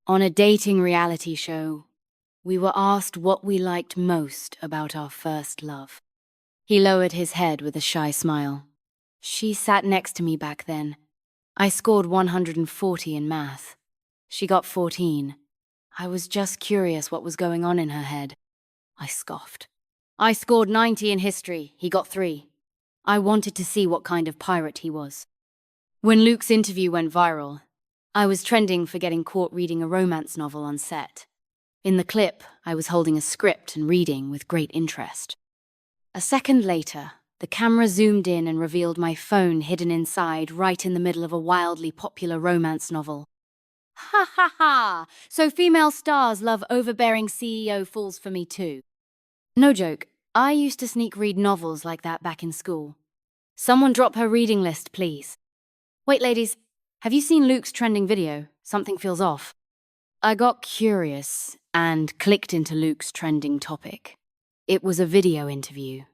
On a dating reality show, we were asked what we liked most about our first love. He lowered his head with a shy smile. She sat next to me back then. I scored 140 in math. She got 14. I was just curious what was going on in her head. I scoffed. I scored 90 in history. He got 3. I wanted to see what kind of pirate he was. When Luke's interview went viral, I was trending for getting caught reading a romance novel on set. In the clip, I was holding a script and reading with great interest. A second later, the camera zoomed in and revealed my phone hidden inside right in the middle of a wildly popular romance novel. Ha ha ha! So female stars love overbearing CEO fools for me too. No joke, I used to sneak read novels like that back in school. Someone drop her reading list, please. Wait, ladies, have you seen Luke's trending video? Something feels off. I got curious and clicked into Luke's trending topic. It was a video interview.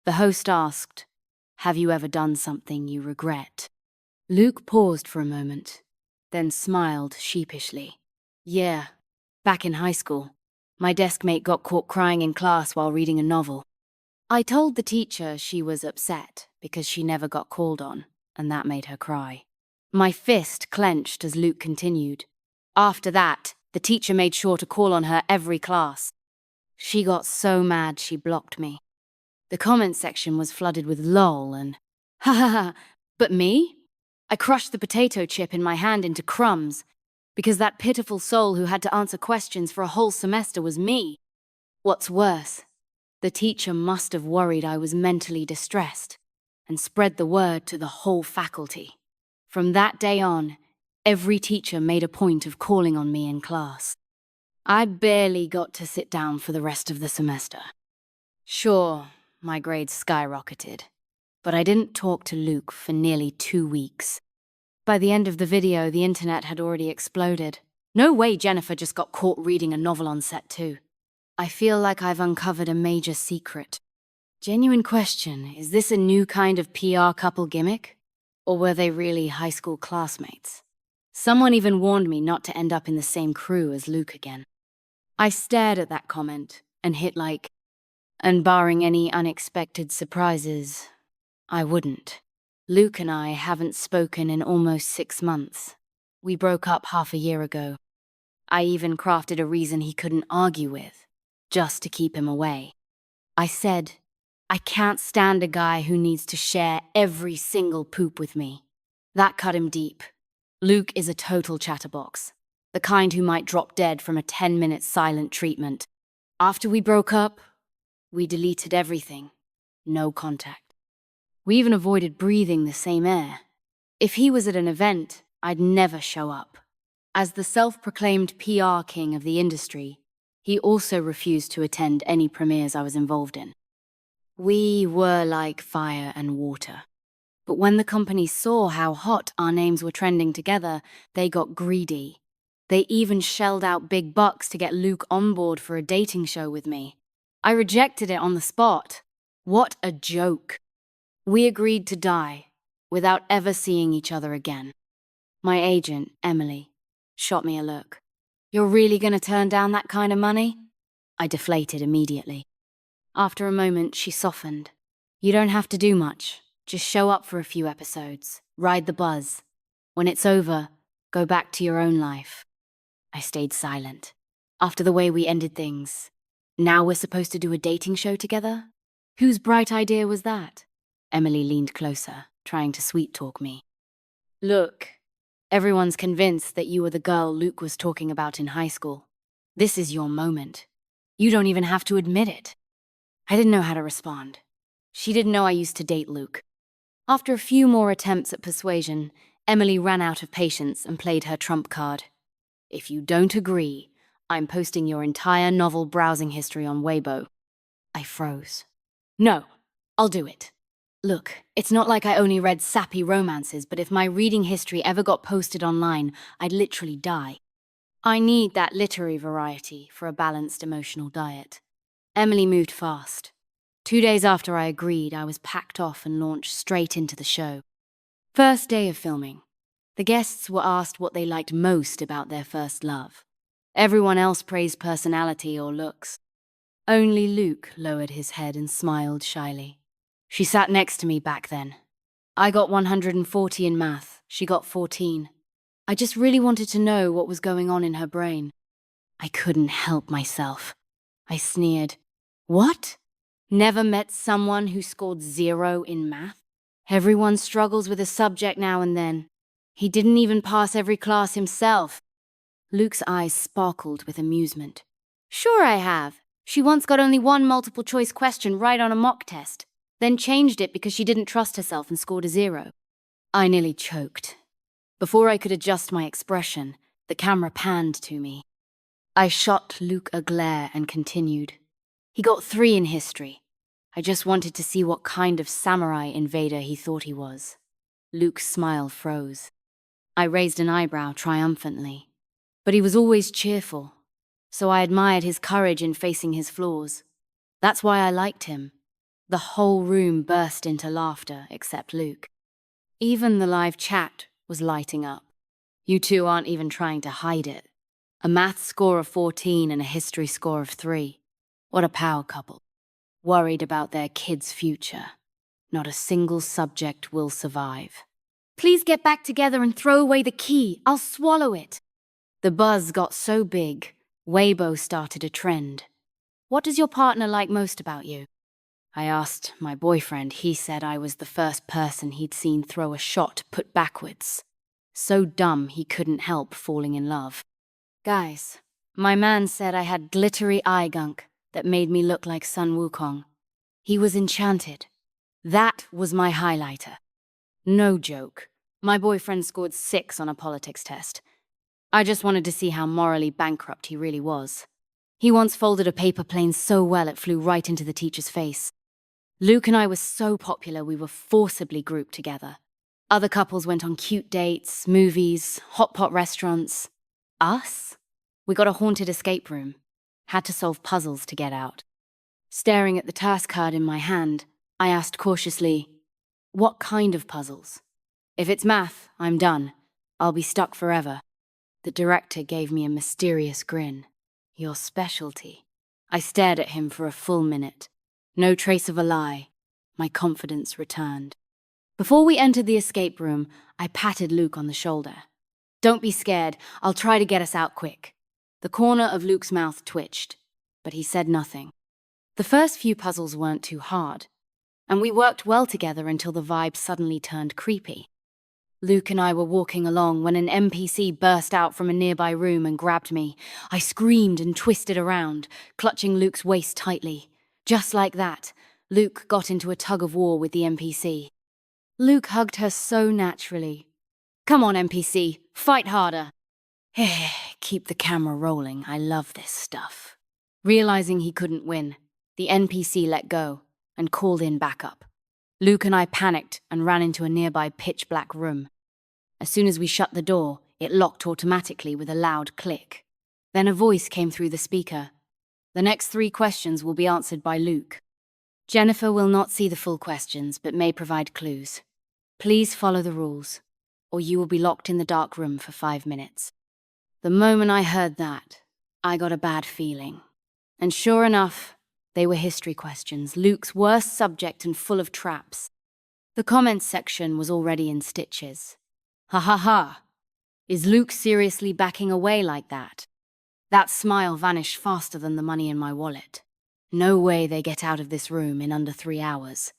The host asked, "Have you ever done something you regret?" Luke paused for a moment, then smiled sheepishly. "Yeah, back in high school. My desk mate got caught crying in class while reading a novel. I told the teacher she was upset because she never got called on, and that made her cry." My fist clenched as Luke continued. "After that, the teacher made sure to call on her every class. She got so mad she blocked me. The comment section was flooded with lol and ha ha ha. But me? I crushed the potato chip in my hand into crumbs because that pitiful soul who had to answer questions for a whole semester was me. What's worse, the teacher must have worried I was mentally distressed and spread the word to the whole faculty. From that day on, every teacher made a point of calling on me in class. I barely got to sit down for the rest of the semester. Sure, my grades skyrocketed, but I didn't talk to Luke for nearly 2 weeks. By the end of the video, the internet had already exploded. No way Jennifer just got caught reading a novel on set too. I feel like I've uncovered a major secret. Genuine question, is this a new kind of PR couple gimmick? Or were they really high school classmates? Someone even warned me not to end up in the same crew as Luke again. I stared at that comment and hit like, and barring any unexpected surprises, I wouldn't. Luke and I haven't spoken in almost 6 months. We broke up half a year ago. I even crafted a reason he couldn't argue with, just to keep him away. I said, I can't stand a guy who needs to share every single poop with me. That cut him deep. Luke is a total chatterbox, the kind who might drop dead from a 10-minute silent treatment. After we broke up, we deleted everything. No contact. We even avoided breathing the same air. If he was at an event, I'd never show up. As the self-proclaimed PR king of the industry, he also refused to attend any premieres I was involved in. We were like fire and water. But when the company saw how hot our names were trending together, they got greedy. They even shelled out big bucks to get Luke on board for a dating show with me. I rejected it on the spot. What a joke. We agreed to die without ever seeing each other again. My agent, Emily, shot me a look. "You're really gonna turn down that kind of money?" I deflated immediately. After a moment, she softened. "You don't have to do much. Just show up for a few episodes. Ride the buzz. When it's over, go back to your own life." I stayed silent. After the way we ended things, now we're supposed to do a dating show together? Whose bright idea was that? Emily leaned closer, trying to sweet-talk me. "Look, everyone's convinced that you were the girl Luke was talking about in high school. This is your moment. You don't even have to admit it." I didn't know how to respond. She didn't know I used to date Luke. After a few more attempts at persuasion, Emily ran out of patience and played her trump card. "If you don't agree, I'm posting your entire novel browsing history on Weibo." I froze. "No, I'll do it. Look, it's not like I only read sappy romances, but if my reading history ever got posted online, I'd literally die. I need that literary variety for a balanced emotional diet." Emily moved fast. 2 days after I agreed, I was packed off and launched straight into the show. First day of filming. The guests were asked what they liked most about their first love. Everyone else praised personality or looks. Only Luke lowered his head and smiled shyly. She sat next to me back then. I got 140 in math, she got 14. I just really wanted to know what was going on in her brain. I couldn't help myself. I sneered. What? Never met someone who scored 0 in math? Everyone struggles with a subject now and then. He didn't even pass every class himself. Luke's eyes sparkled with amusement. Sure I have. She once got only one multiple-choice question right on a mock test, then changed it because she didn't trust herself and scored a 0. I nearly choked. Before I could adjust my expression, the camera panned to me. I shot Luke a glare and continued. He got 3 in history. I just wanted to see what kind of samurai invader he thought he was. Luke's smile froze. I raised an eyebrow triumphantly. But he was always cheerful, so I admired his courage in facing his flaws. That's why I liked him. The whole room burst into laughter except Luke. Even the live chat was lighting up. You two aren't even trying to hide it. A math score of 14 and a history score of 3. What a power couple. Worried about their kid's future. Not a single subject will survive. Please get back together and throw away the key. I'll swallow it. The buzz got so big, Weibo started a trend. What does your partner like most about you? I asked my boyfriend. He said I was the first person he'd seen throw a shot put backwards. So dumb he couldn't help falling in love. Guys, my man said I had glittery eye gunk that made me look like Sun Wukong. He was enchanted. That was my highlighter. No joke. My boyfriend scored 6 on a politics test. I just wanted to see how morally bankrupt he really was. He once folded a paper plane so well it flew right into the teacher's face. Luke and I were so popular we were forcibly grouped together. Other couples went on cute dates, movies, hot pot restaurants. Us? We got a haunted escape room. Had to solve puzzles to get out. Staring at the task card in my hand, I asked cautiously, what kind of puzzles? If it's math, I'm done. I'll be stuck forever. The director gave me a mysterious grin. Your specialty. I stared at him for a full minute. No trace of a lie. My confidence returned. Before we entered the escape room, I patted Luke on the shoulder. Don't be scared. I'll try to get us out quick. The corner of Luke's mouth twitched, but he said nothing. The first few puzzles weren't too hard, and we worked well together until the vibe suddenly turned creepy. Luke and I were walking along when an NPC burst out from a nearby room and grabbed me. I screamed and twisted around, clutching Luke's waist tightly. Just like that, Luke got into a tug-of-war with the NPC. Luke hugged her so naturally. Come on, NPC, fight harder. Keep the camera rolling, I love this stuff. Realizing he couldn't win, the NPC let go and called in backup. Luke and I panicked and ran into a nearby pitch-black room. As soon as we shut the door, it locked automatically with a loud click. Then a voice came through the speaker. The next 3 questions will be answered by Luke. Jennifer will not see the full questions, but may provide clues. Please follow the rules, or you will be locked in the dark room for 5 minutes. The moment I heard that, I got a bad feeling. And sure enough, they were history questions, Luke's worst subject and full of traps. The comments section was already in stitches. Ha ha ha. Is Luke seriously backing away like that? That smile vanished faster than the money in my wallet. No way they get out of this room in under 3 hours.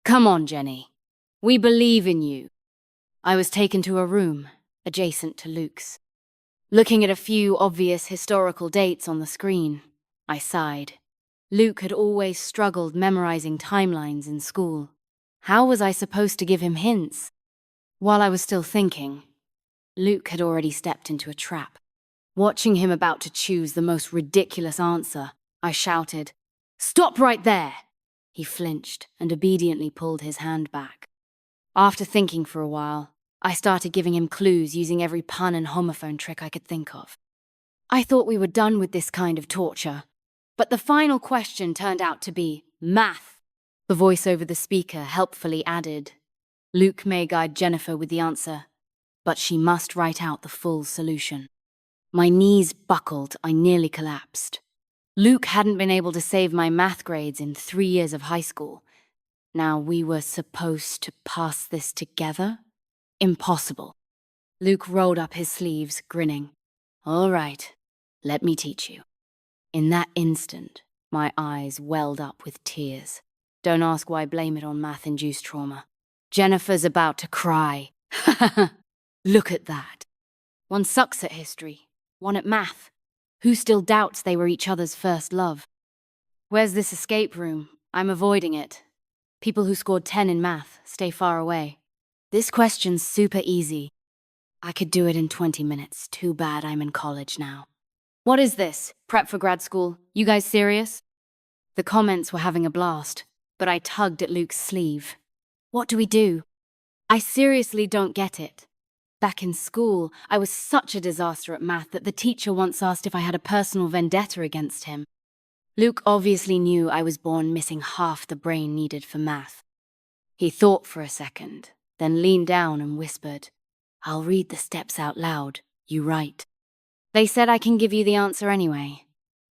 Come on, Jenny. We believe in you. I was taken to a room adjacent to Luke's. Looking at a few obvious historical dates on the screen, I sighed. Luke had always struggled memorizing timelines in school. How was I supposed to give him hints? While I was still thinking, Luke had already stepped into a trap. Watching him about to choose the most ridiculous answer, I shouted, "Stop right there!" He flinched and obediently pulled his hand back. After thinking for a while, I started giving him clues using every pun and homophone trick I could think of. I thought we were done with this kind of torture, but the final question turned out to be math. The voice over the speaker helpfully added, Luke may guide Jennifer with the answer, but she must write out the full solution. My knees buckled, I nearly collapsed. Luke hadn't been able to save my math grades in 3 years of high school. Now we were supposed to pass this together? Impossible. Luke rolled up his sleeves, grinning. All right, let me teach you. In that instant, my eyes welled up with tears. Don't ask why I blame it on math-induced trauma. Jennifer's about to cry. Look at that. One sucks at history, one at math. Who still doubts they were each other's first love? Where's this escape room? I'm avoiding it. People who scored 10 in math stay far away. This question's super easy. I could do it in 20 minutes. Too bad I'm in college now. What is this? Prep for grad school? You guys serious? The comments were having a blast, but I tugged at Luke's sleeve. What do we do? I seriously don't get it. Back in school, I was such a disaster at math that the teacher once asked if I had a personal vendetta against him. Luke obviously knew I was born missing half the brain needed for math. He thought for a second, then leaned down and whispered, I'll read the steps out loud, you write. They said I can give you the answer anyway.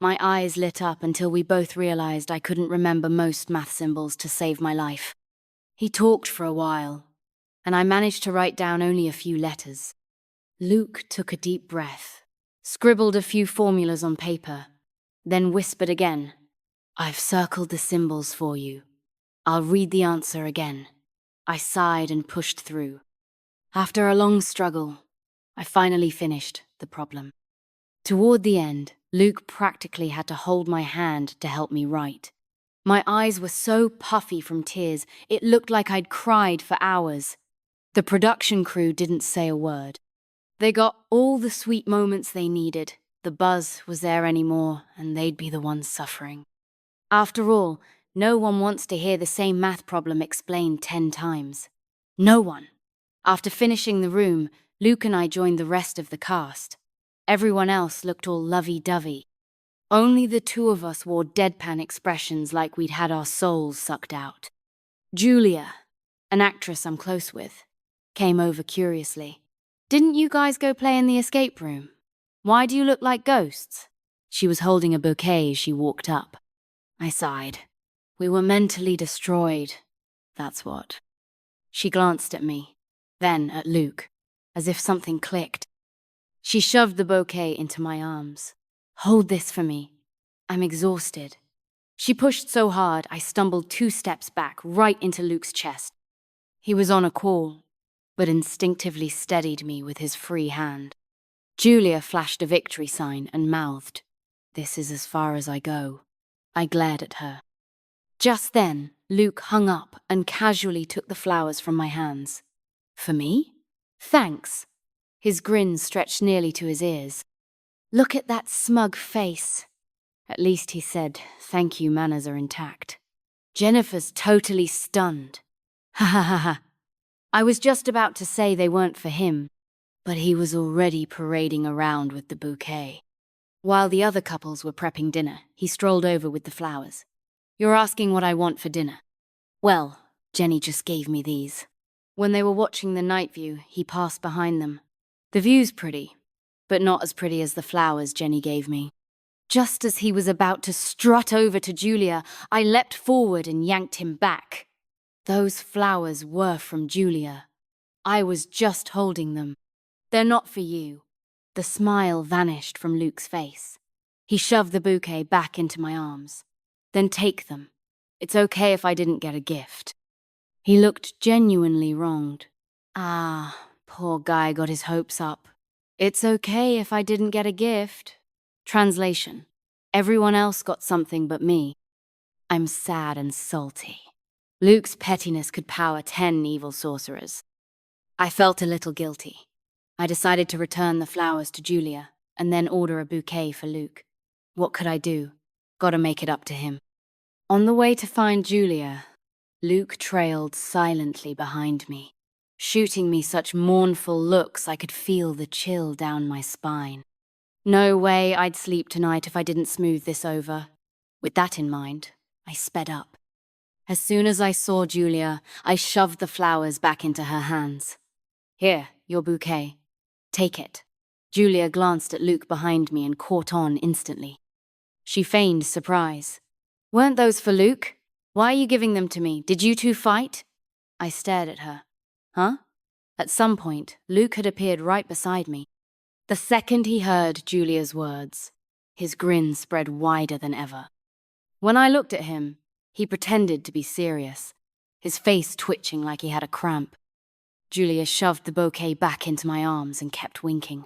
My eyes lit up until we both realized I couldn't remember most math symbols to save my life. He talked for a while, and I managed to write down only a few letters. Luke took a deep breath, scribbled a few formulas on paper, then whispered again, I've circled the symbols for you. I'll read the answer again. I sighed and pushed through. After a long struggle, I finally finished the problem. Toward the end, Luke practically had to hold my hand to help me write. My eyes were so puffy from tears, it looked like I'd cried for hours. The production crew didn't say a word. They got all the sweet moments they needed. The buzz was there anymore, and they'd be the ones suffering. After all, no one wants to hear the same math problem explained 10 times. No one. After finishing the room, Luke and I joined the rest of the cast. Everyone else looked all lovey-dovey. Only the two of us wore deadpan expressions like we'd had our souls sucked out. Julia, an actress I'm close with, came over curiously. Didn't you guys go play in the escape room? Why do you look like ghosts? She was holding a bouquet as she walked up. I sighed. We were mentally destroyed, that's what. She glanced at me, then at Luke, as if something clicked. She shoved the bouquet into my arms. Hold this for me. I'm exhausted. She pushed so hard, I stumbled 2 steps back, right into Luke's chest. He was on a call, but instinctively steadied me with his free hand. Julia flashed a victory sign and mouthed, This is as far as I go. I glared at her. Just then, Luke hung up and casually took the flowers from my hands. For me? Thanks. His grin stretched nearly to his ears. Look at that smug face. At least he said, thank you, manners are intact. Jennifer's totally stunned. Ha ha ha ha. I was just about to say they weren't for him, but he was already parading around with the bouquet. While the other couples were prepping dinner, he strolled over with the flowers. You're asking what I want for dinner. Well, Jenny just gave me these. When they were watching the night view, he passed behind them. The view's pretty, but not as pretty as the flowers Jenny gave me. Just as he was about to strut over to Julia, I leapt forward and yanked him back. Those flowers were from Julia. I was just holding them. They're not for you. The smile vanished from Luke's face. He shoved the bouquet back into my arms. Then take them. It's okay if I didn't get a gift. He looked genuinely wronged. Ah, poor guy got his hopes up. It's okay if I didn't get a gift. Translation. Everyone else got something but me. I'm sad and salty. Luke's pettiness could power 10 evil sorcerers. I felt a little guilty. I decided to return the flowers to Julia and then order a bouquet for Luke. What could I do? Gotta make it up to him. On the way to find Julia, Luke trailed silently behind me, shooting me such mournful looks I could feel the chill down my spine. No way I'd sleep tonight if I didn't smooth this over. With that in mind, I sped up. As soon as I saw Julia, I shoved the flowers back into her hands. Here, your bouquet. Take it. Julia glanced at Luke behind me and caught on instantly. She feigned surprise. Weren't those for Luke? Why are you giving them to me? Did you two fight? I stared at her. Huh? At some point, Luke had appeared right beside me. The second he heard Julia's words, his grin spread wider than ever. When I looked at him, he pretended to be serious, his face twitching like he had a cramp. Julia shoved the bouquet back into my arms and kept winking.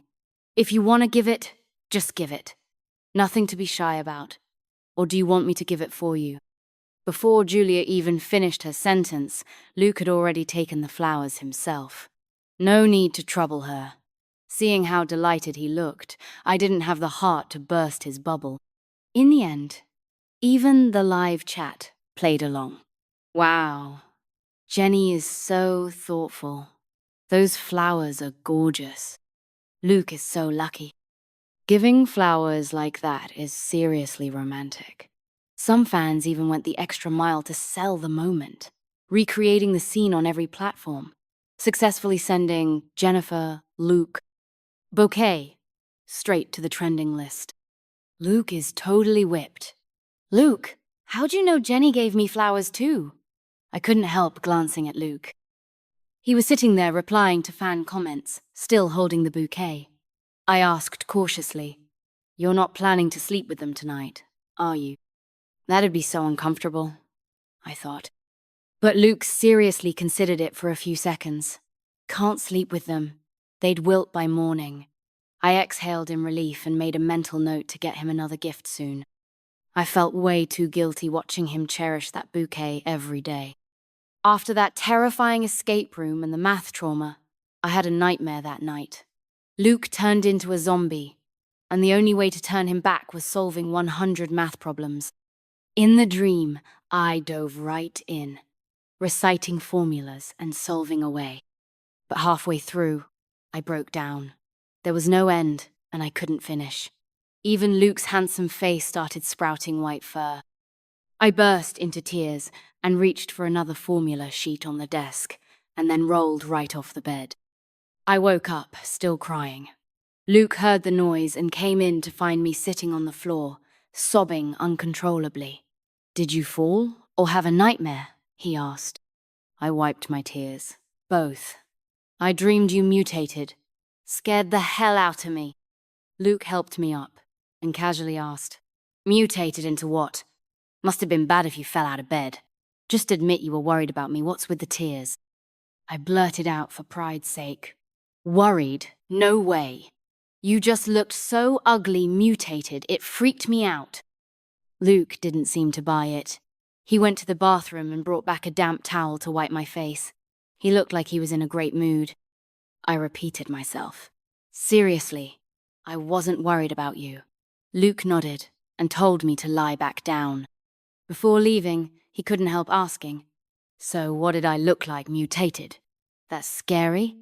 If you want to give it, just give it. Nothing to be shy about. Or do you want me to give it for you? Before Julia even finished her sentence, Luke had already taken the flowers himself. No need to trouble her. Seeing how delighted he looked, I didn't have the heart to burst his bubble. In the end, even the live chat played along. Wow, Jenny is so thoughtful. Those flowers are gorgeous. Luke is so lucky. Giving flowers like that is seriously romantic. Some fans even went the extra mile to sell the moment, recreating the scene on every platform, successfully sending Jennifer, Luke, bouquet straight to the trending list. Luke is totally whipped. Luke, how'd you know Jenny gave me flowers too? I couldn't help glancing at Luke. He was sitting there replying to fan comments, still holding the bouquet. I asked cautiously, You're not planning to sleep with them tonight, are you? That'd be so uncomfortable, I thought. But Luke seriously considered it for a few seconds. Can't sleep with them. They'd wilt by morning. I exhaled in relief and made a mental note to get him another gift soon. I felt way too guilty watching him cherish that bouquet every day. After that terrifying escape room and the math trauma, I had a nightmare that night. Luke turned into a zombie, and the only way to turn him back was solving 100 math problems. In the dream, I dove right in, reciting formulas and solving away. But halfway through, I broke down. There was no end, and I couldn't finish. Even Luke's handsome face started sprouting white fur. I burst into tears and reached for another formula sheet on the desk, and then rolled right off the bed. I woke up, still crying. Luke heard the noise and came in to find me sitting on the floor, sobbing uncontrollably. Did you fall or have a nightmare? He asked. I wiped my tears. Both. I dreamed you mutated. Scared the hell out of me. Luke helped me up and casually asked, Mutated into what? Must have been bad if you fell out of bed. Just admit you were worried about me. What's with the tears? I blurted out for pride's sake. Worried? No way. You just looked so ugly mutated, it freaked me out. Luke didn't seem to buy it. He went to the bathroom and brought back a damp towel to wipe my face. He looked like he was in a great mood. I repeated myself. Seriously, I wasn't worried about you. Luke nodded and told me to lie back down. Before leaving, he couldn't help asking, So what did I look like mutated? That's scary?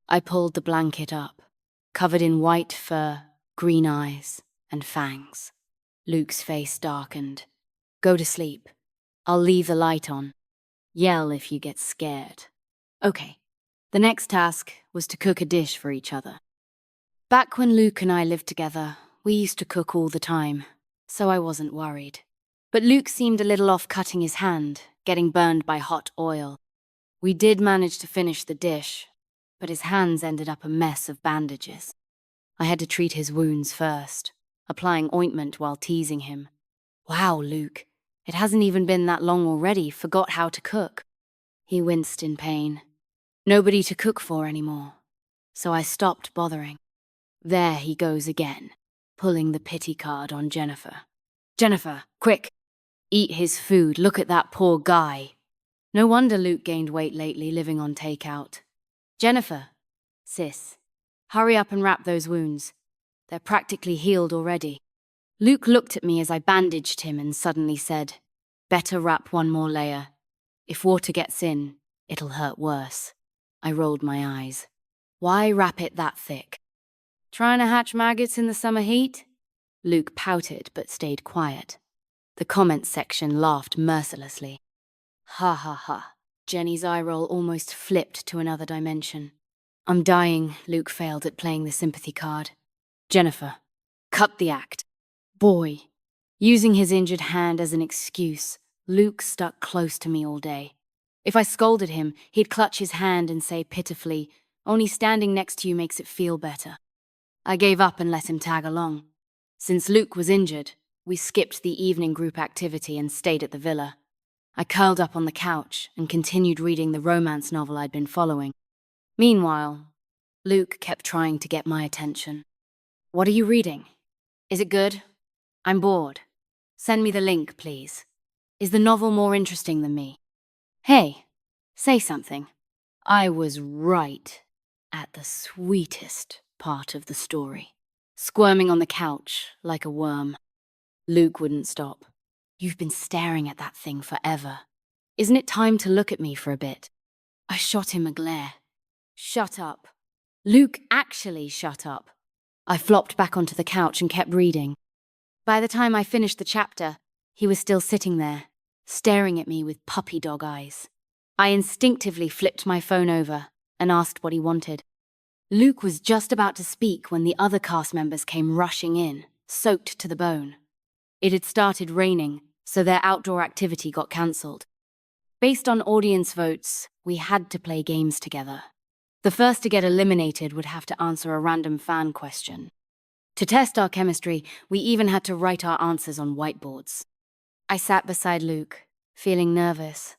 I pulled the blanket up, covered in white fur, green eyes, and fangs. Luke's face darkened. Go to sleep. I'll leave the light on. Yell if you get scared. Okay. The next task was to cook a dish for each other. Back when Luke and I lived together, we used to cook all the time, so I wasn't worried. But Luke seemed a little off cutting his hand, getting burned by hot oil. We did manage to finish the dish, but his hands ended up a mess of bandages. I had to treat his wounds first, applying ointment while teasing him. Wow, Luke, it hasn't even been that long already, forgot how to cook. He winced in pain. Nobody to cook for anymore, so I stopped bothering. There he goes again, pulling the pity card on Jennifer. Jennifer, quick! Eat his food, look at that poor guy. No wonder Luke gained weight lately, living on takeout. Jennifer, sis, hurry up and wrap those wounds. They're practically healed already. Luke looked at me as I bandaged him and suddenly said, Better wrap one more layer. If water gets in, it'll hurt worse. I rolled my eyes. Why wrap it that thick? Trying to hatch maggots in the summer heat? Luke pouted but stayed quiet. The comments section laughed mercilessly. Ha ha ha. Jenny's eye roll almost flipped to another dimension. I'm dying, Luke failed at playing the sympathy card. Jennifer, cut the act. Boy. Using his injured hand as an excuse, Luke stuck close to me all day. If I scolded him, he'd clutch his hand and say pitifully, "Only standing next to you makes it feel better." I gave up and let him tag along. Since Luke was injured, we skipped the evening group activity and stayed at the villa. I curled up on the couch and continued reading the romance novel I'd been following. Meanwhile, Luke kept trying to get my attention. "What are you reading? Is it good? I'm bored. Send me the link, please. Is the novel more interesting than me? Hey, say something." I was right at the sweetest part of the story, squirming on the couch like a worm. Luke wouldn't stop. "You've been staring at that thing forever. Isn't it time to look at me for a bit?" I shot him a glare. "Shut up." Luke actually shut up. I flopped back onto the couch and kept reading. By the time I finished the chapter, he was still sitting there, staring at me with puppy dog eyes. I instinctively flipped my phone over and asked what he wanted. Luke was just about to speak when the other cast members came rushing in, soaked to the bone. It had started raining, so their outdoor activity got cancelled. Based on audience votes, we had to play games together. The first to get eliminated would have to answer a random fan question. To test our chemistry, we even had to write our answers on whiteboards. I sat beside Luke, feeling nervous.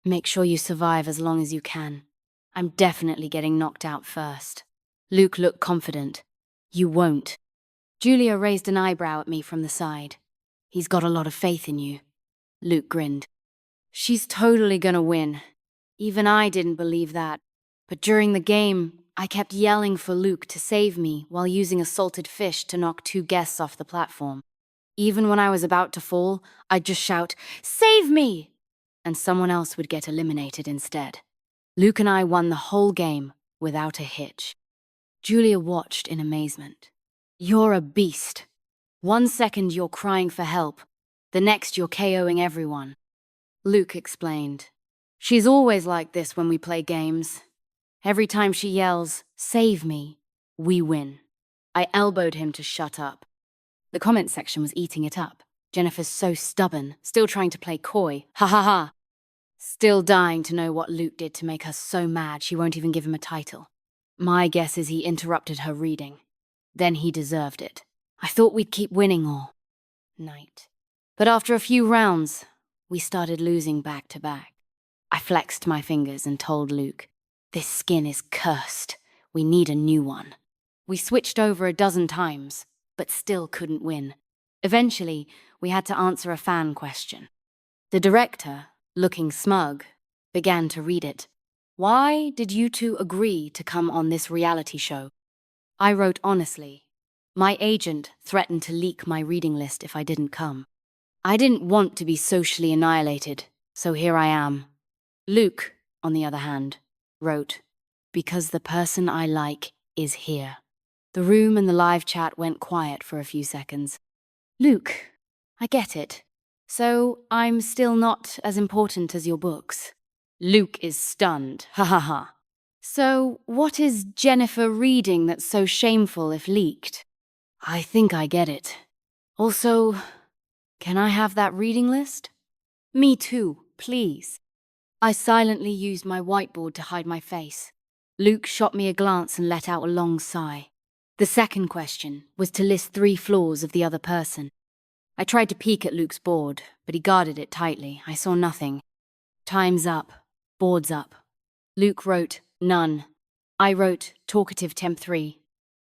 "Make sure you survive as long as you can. I'm definitely getting knocked out first." Luke looked confident. "You won't." Julia raised an eyebrow at me from the side. "He's got a lot of faith in you." Luke grinned. "She's totally gonna win." Even I didn't believe that. But during the game, I kept yelling for Luke to save me while using a salted fish to knock 2 guests off the platform. Even when I was about to fall, I'd just shout, "Save me!" and someone else would get eliminated instead. Luke and I won the whole game without a hitch. Julia watched in amazement. "You're a beast. 1 second you're crying for help, the next you're KOing everyone." Luke explained. "She's always like this when we play games. Every time she yells, 'Save me,' we win." I elbowed him to shut up. The comment section was eating it up. "Jennifer's so stubborn, still trying to play coy. Ha ha ha." Still dying to know what Luke did to make her so mad she won't even give him a title. My guess is he interrupted her reading. Then he deserved it. I thought we'd keep winning all night. But after a few rounds, we started losing back to back. I flexed my fingers and told Luke, "This skin is cursed. We need a new one." We switched over a dozen times, but still couldn't win. Eventually, we had to answer a fan question. The director, looking smug, began to read it. "Why did you two agree to come on this reality show?" I wrote honestly. My agent threatened to leak my reading list if I didn't come. I didn't want to be socially annihilated, so here I am. Luke, on the other hand, wrote, "Because the person I like is here." The room and the live chat went quiet for a few seconds. "Luke, I get it. So I'm still not as important as your books." Luke is stunned. Ha ha ha. "So what is Jennifer reading that's so shameful if leaked?" I think I get it. Also, can I have that reading list? Me too, please. I silently used my whiteboard to hide my face. Luke shot me a glance and let out a long sigh. The second question was to list 3 flaws of the other person. I tried to peek at Luke's board, but he guarded it tightly. I saw nothing. Time's up. Board's up. Luke wrote, "None." I wrote, "Talkative temp 3."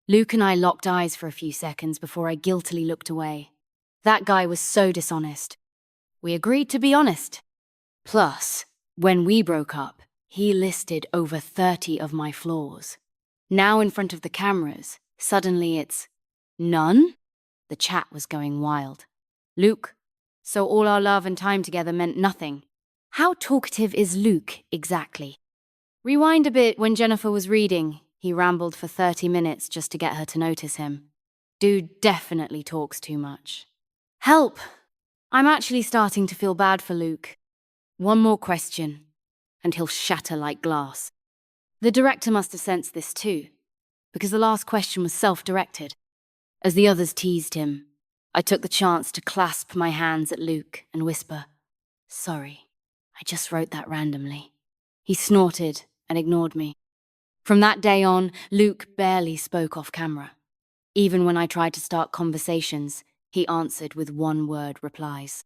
Luke and I locked eyes for a few seconds before I guiltily looked away. That guy was so dishonest. We agreed to be honest. Plus, when we broke up, he listed over 30 of my flaws. Now in front of the cameras, suddenly it's, "None?" The chat was going wild. "Luke, so all our love and time together meant nothing. How talkative is Luke exactly?" Rewind a bit when Jennifer was reading. He rambled for 30 minutes just to get her to notice him. Dude definitely talks too much. Help! I'm actually starting to feel bad for Luke. One more question, and he'll shatter like glass. The director must have sensed this too, because the last question was self-directed. As the others teased him, I took the chance to clasp my hands at Luke and whisper, "Sorry, I just wrote that randomly." He snorted and ignored me. From that day on, Luke barely spoke off camera. Even when I tried to start conversations, he answered with one-word replies.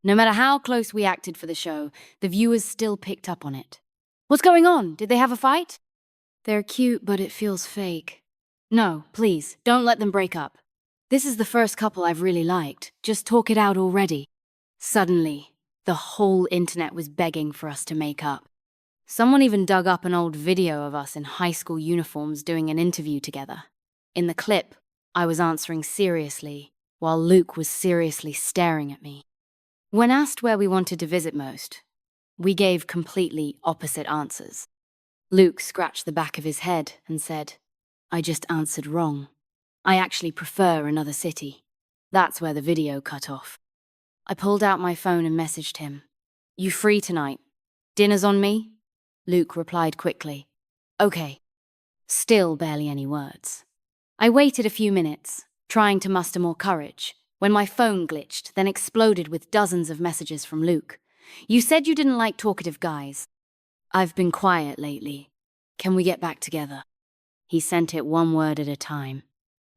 No matter how close we acted for the show, the viewers still picked up on it. "What's going on? Did they have a fight?" "They're cute, but it feels fake." "No, please, don't let them break up. This is the first couple I've really liked. Just talk it out already." Suddenly, the whole internet was begging for us to make up. Someone even dug up an old video of us in high school uniforms doing an interview together. In the clip, I was answering seriously, while Luke was seriously staring at me. When asked where we wanted to visit most, we gave completely opposite answers. Luke scratched the back of his head and said, "I just answered wrong. I actually prefer another city." That's where the video cut off. I pulled out my phone and messaged him, "You free tonight? Dinner's on me?" Luke replied quickly, "Okay." Still barely any words. I waited a few minutes, trying to muster more courage, when my phone glitched, then exploded with dozens of messages from Luke. "You said you didn't like talkative guys. I've been quiet lately. Can we get back together?" He sent it one word at a time.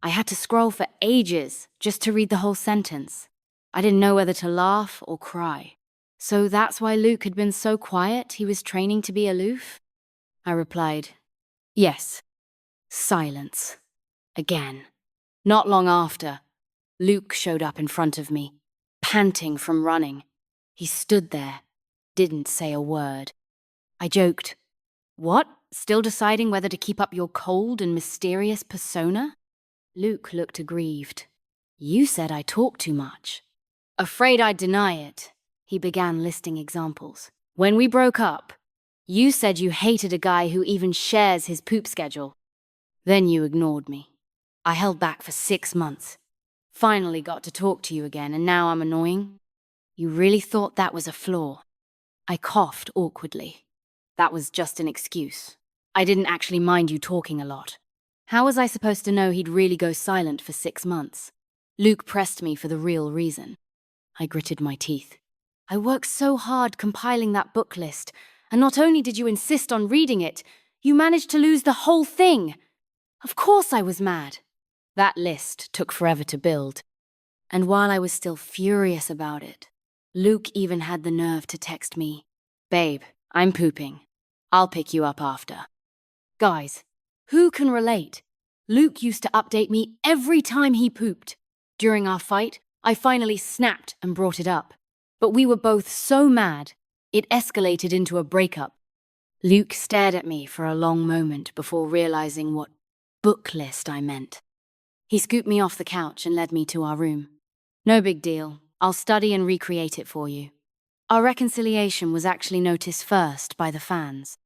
I had to scroll for ages just to read the whole sentence. I didn't know whether to laugh or cry. So that's why Luke had been so quiet? He was training to be aloof? I replied, "Yes." Silence. Again. Not long after, Luke showed up in front of me, panting from running. He stood there, didn't say a word. I joked, "What? Still deciding whether to keep up your cold and mysterious persona?" Luke looked aggrieved. "You said I talk too much." Afraid I'd deny it, he began listing examples. "When we broke up, you said you hated a guy who even shares his poop schedule. Then you ignored me. I held back for 6 months. Finally got to talk to you again, and now I'm annoying? You really thought that was a flaw?" I coughed awkwardly. That was just an excuse. I didn't actually mind you talking a lot. How was I supposed to know he'd really go silent for 6 months? Luke pressed me for the real reason. I gritted my teeth. "I worked so hard compiling that book list, and not only did you insist on reading it, you managed to lose the whole thing. Of course I was mad." That list took forever to build. And while I was still furious about it, Luke even had the nerve to text me, "Babe, I'm pooping. I'll pick you up after." Guys, who can relate? Luke used to update me every time he pooped. During our fight, I finally snapped and brought it up. But we were both so mad, it escalated into a breakup. Luke stared at me for a long moment before realizing what book list I meant. He scooped me off the couch and led me to our room. "No big deal. I'll study and recreate it for you." Our reconciliation was actually noticed first by the fans.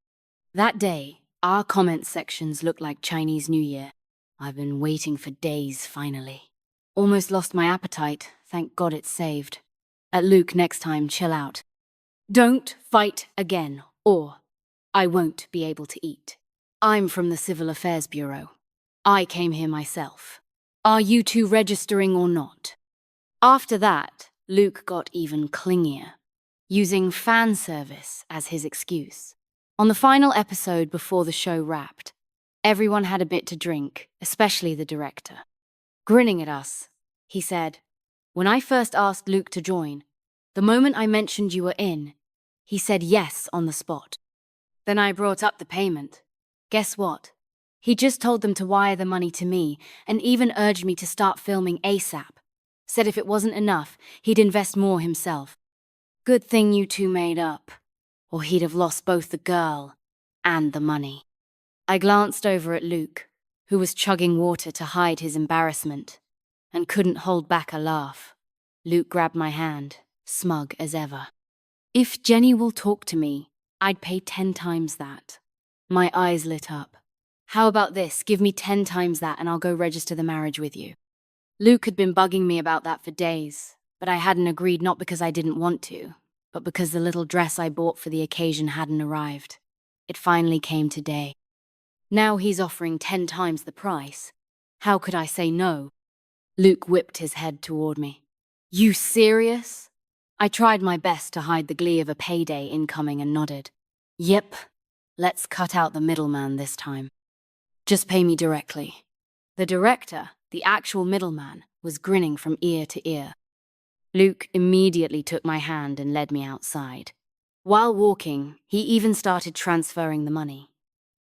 That day, our comment sections looked like Chinese New Year. I've been waiting for days, finally. Almost lost my appetite. Thank God it's saved. At Luke, next time, chill out. Don't fight again, or I won't be able to eat. I'm from the Civil Affairs Bureau. I came here myself. Are you two registering or not? After that, Luke got even clingier, using fan service as his excuse. On the final episode before the show wrapped, everyone had a bit to drink, especially the director. Grinning at us, he said, "When I first asked Luke to join, the moment I mentioned you were in, he said yes on the spot. Then I brought up the payment. Guess what? He just told them to wire the money to me and even urged me to start filming ASAP. Said if it wasn't enough, he'd invest more himself. Good thing you two made up, or he'd have lost both the girl and the money." I glanced over at Luke, who was chugging water to hide his embarrassment, and couldn't hold back a laugh. Luke grabbed my hand, smug as ever. "If Jenny will talk to me, I'd pay 10 times that." My eyes lit up. "How about this? Give me 10 times that and I'll go register the marriage with you." Luke had been bugging me about that for days, but I hadn't agreed, not because I didn't want to, but because the little dress I bought for the occasion hadn't arrived. It finally came today. Now he's offering 10 times the price. How could I say no? Luke whipped his head toward me. You serious? I tried my best to hide the glee of a payday incoming and nodded. Yep, let's cut out the middleman this time. Just pay me directly. The director, the actual middleman, was grinning from ear to ear. Luke immediately took my hand and led me outside. While walking, he even started transferring the money.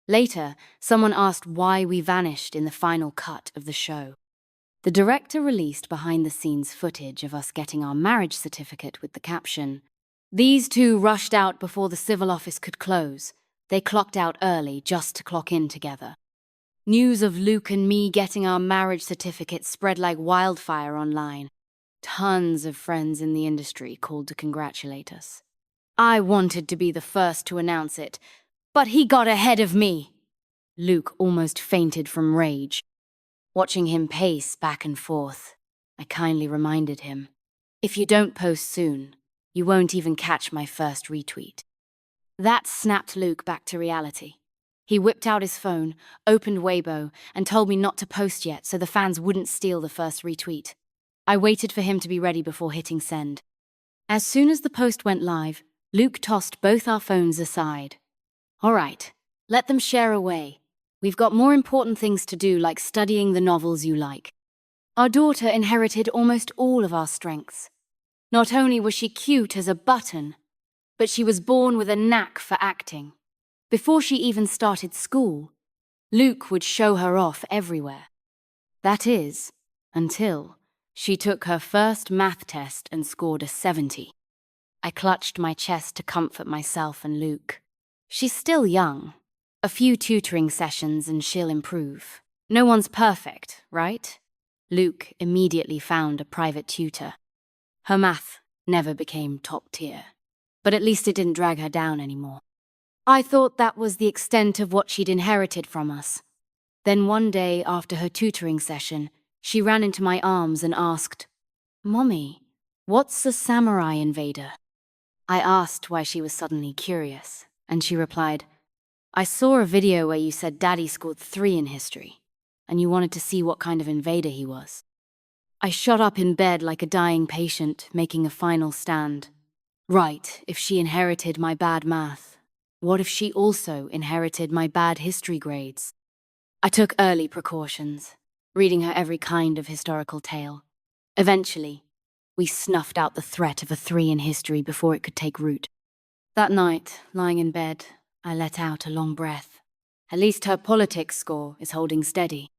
Later, someone asked why we vanished in the final cut of the show. The director released behind-the-scenes footage of us getting our marriage certificate with the caption, "These two rushed out before the civil office could close. They clocked out early just to clock in together." News of Luke and me getting our marriage certificate spread like wildfire online. Tons of friends in the industry called to congratulate us. I wanted to be the first to announce it, but he got ahead of me. Luke almost fainted from rage. Watching him pace back and forth, I kindly reminded him, "If you don't post soon, you won't even catch my first retweet." That snapped Luke back to reality. He whipped out his phone, opened Weibo, and told me not to post yet so the fans wouldn't steal the first retweet. I waited for him to be ready before hitting send. As soon as the post went live, Luke tossed both our phones aside. "All right, let them share away. We've got more important things to do, like studying the novels you like." Our daughter inherited almost all of our strengths. Not only was she cute as a button, but she was born with a knack for acting. Before she even started school, Luke would show her off everywhere. That is, until she took her first math test and scored a 70. I clutched my chest to comfort myself and Luke. She's still young. A few tutoring sessions and she'll improve. No one's perfect, right? Luke immediately found a private tutor. Her math never became top tier, but at least it didn't drag her down anymore. I thought that was the extent of what she'd inherited from us. Then one day after her tutoring session, she ran into my arms and asked, "Mommy, what's a samurai invader?" I asked why she was suddenly curious, and she replied, "I saw a video where you said Daddy scored 3 in history, and you wanted to see what kind of invader he was." I shot up in bed like a dying patient, making a final stand. Right, if she inherited my bad math, what if she also inherited my bad history grades? I took early precautions, reading her every kind of historical tale. Eventually, we snuffed out the threat of a 3 in history before it could take root. That night, lying in bed, I let out a long breath. At least her politics score is holding steady.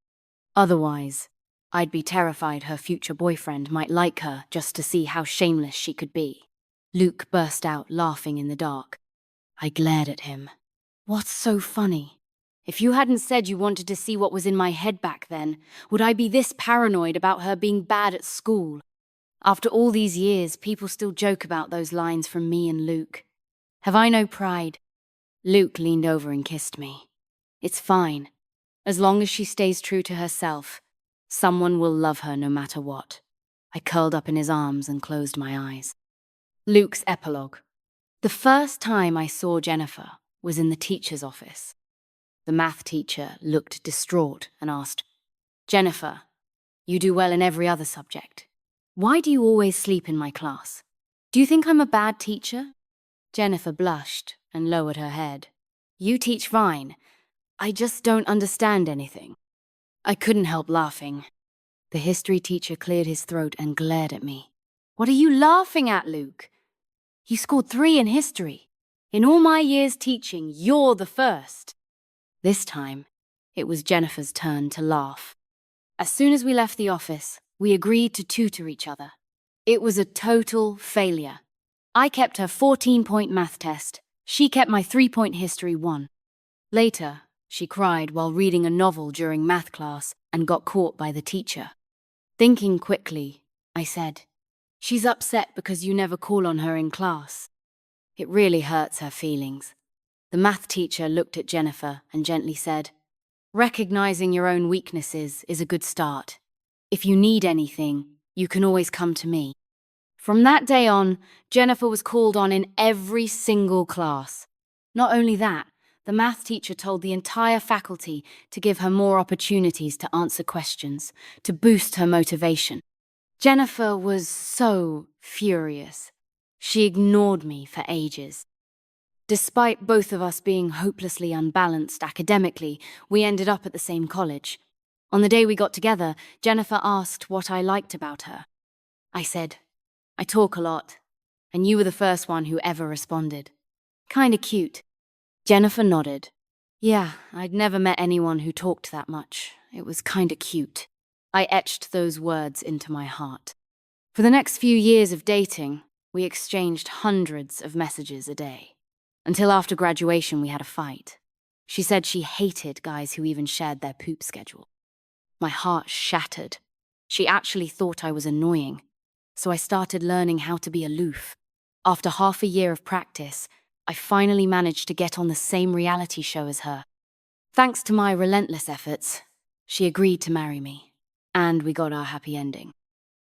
Otherwise, I'd be terrified her future boyfriend might like her just to see how shameless she could be. Luke burst out laughing in the dark. I glared at him. "What's so funny? If you hadn't said you wanted to see what was in my head back then, would I be this paranoid about her being bad at school? After all these years, people still joke about those lines from me and Luke. Have I no pride?" Luke leaned over and kissed me. "It's fine. As long as she stays true to herself, someone will love her no matter what." I curled up in his arms and closed my eyes. Luke's epilogue. The first time I saw Jennifer was in the teacher's office. The math teacher looked distraught and asked, "Jennifer, you do well in every other subject. Why do you always sleep in my class? Do you think I'm a bad teacher?" Jennifer blushed and lowered her head. "You teach fine. I just don't understand anything." I couldn't help laughing. The history teacher cleared his throat and glared at me. "What are you laughing at, Luke? You scored 3 in history. In all my years teaching, you're the first." This time, it was Jennifer's turn to laugh. As soon as we left the office, we agreed to tutor each other. It was a total failure. I kept her 14-point math test. She kept my 3-point history 1. Later, she cried while reading a novel during math class and got caught by the teacher. Thinking quickly, I said, "She's upset because you never call on her in class." It really hurts her feelings. The math teacher looked at Jennifer and gently said, "Recognizing your own weaknesses is a good start. If you need anything, you can always come to me." From that day on, Jennifer was called on in every single class. Not only that, The math teacher told the entire faculty to give her more opportunities to answer questions, to boost her motivation. Jennifer was so furious. She ignored me for ages. Despite both of us being hopelessly unbalanced academically, we ended up at the same college. On the day we got together, Jennifer asked what I liked about her. I said, "I talk a lot, and you were the first one who ever responded. Kinda cute." Jennifer nodded. Yeah, I'd never met anyone who talked that much. It was kinda cute. I etched those words into my heart. For the next few years of dating, we exchanged hundreds of messages a day. Until after graduation, we had a fight. She said she hated guys who even shared their poop schedule. My heart shattered. She actually thought I was annoying, so I started learning how to be aloof. After half a year of practice, I finally managed to get on the same reality show as her. Thanks to my relentless efforts, she agreed to marry me, and we got our happy ending.